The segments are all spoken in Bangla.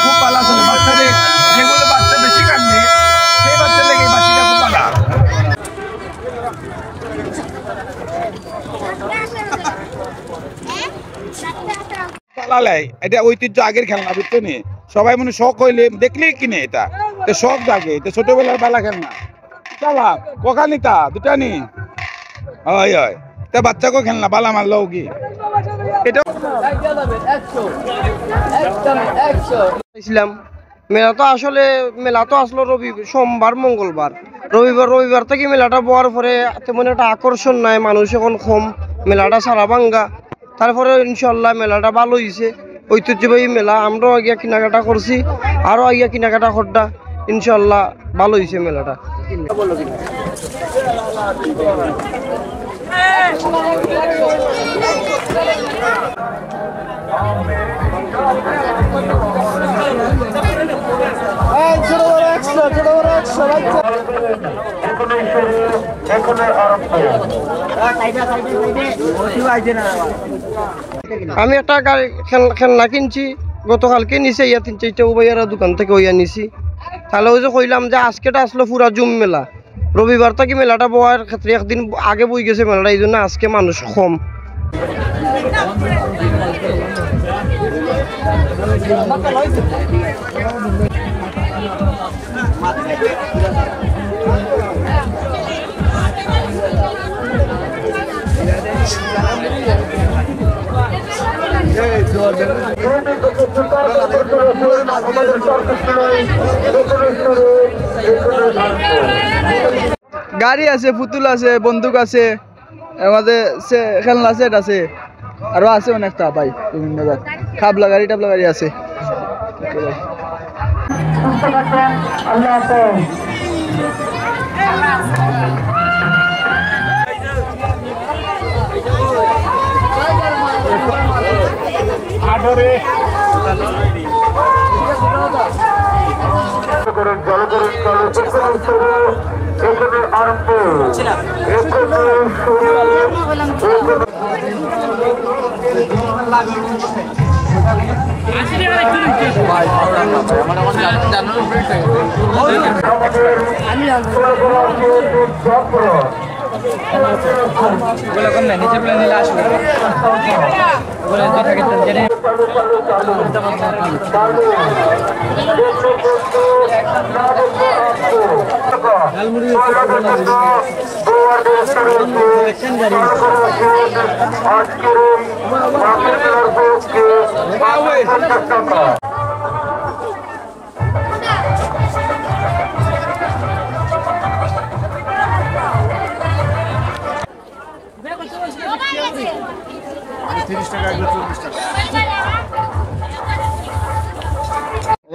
খুব পালা চলে বাচ্চাদের যেগুলো বাচ্চা বেশি কাটবে সেই বাচ্চা থেকে বাচ্চাটা খুব পালা পালালাই এটা ঐতিহ্য আগের খেলনা বুঝছো নি সবাই মনে শখ হইলে দেখলেই কিনে এটা তো শখ জাগে এটা ছোটবেলার পালা খেলনা চালা কখানিতা দুটা নি হয় হয় তা বাচ্চাকেও খেলনা পালা মারলো কি এটা মেলা তো আসলে মেলা তো আসলো সোমবার মঙ্গলবার রবিবার থেকে মেলাটা বওয়ার পরে তেমন একটা আকর্ষণ নাই মানুষ এখন কম মেলাটা সারা ভাঙ্গা তারপরে ইনশাল্লাহ মেলাটা ভালো হয়েছে ঐতিহ্যবাহী মেলা আমরাও আগে কেনাকাটা করছি আরও আগে কেনাকাটা করটা ইনশাল্লাহ ভালো হয়েছে মেলাটা আমি একটা খেলনা কিনছি গতকালকে নিচে ইয়া 3-4টা উবাইয়ারা দোকান থেকে ওইয়া নিছি তাহলে ওই যে কইলাম যে আজকেটা আসলো পুরা জুম মেলা রবিবার থেকে মেলাটা বওয়ার ক্ষেত্রে একদিন আগে বই গেছে মেলাটা এই জন্য আজকে মানুষ কম গাড়ি আছে পুতুল আছে বন্দুক আছে আমাদের খেলনা সেট আছে আরো আছে অনেকটা ভাই বিভিন্ন খাবলা গাড়ি টাবলা গাড়ি আছে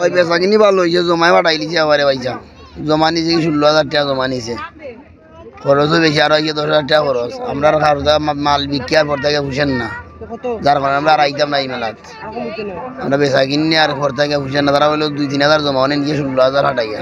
ওই বেচা কিনি ভালো হয়েছে জমায় পাঠাই দিছে আবার ভাইসা জমা নিছে 16,000 টাকা জমা নিছে খরচও বেশি আরো 10,000 টাকা খরচ আমরা খাওয়া মাল বিক্রি আর পর থেকে বুঝেন না যার কারণে আমরা আর আইতাম না এই মেলাত আমরা বেচা কিনি আর পর থেকে বুঝেন না তারা বললো 2-3 হাজার জমা অনেক নিয়ে 16,000 টাকা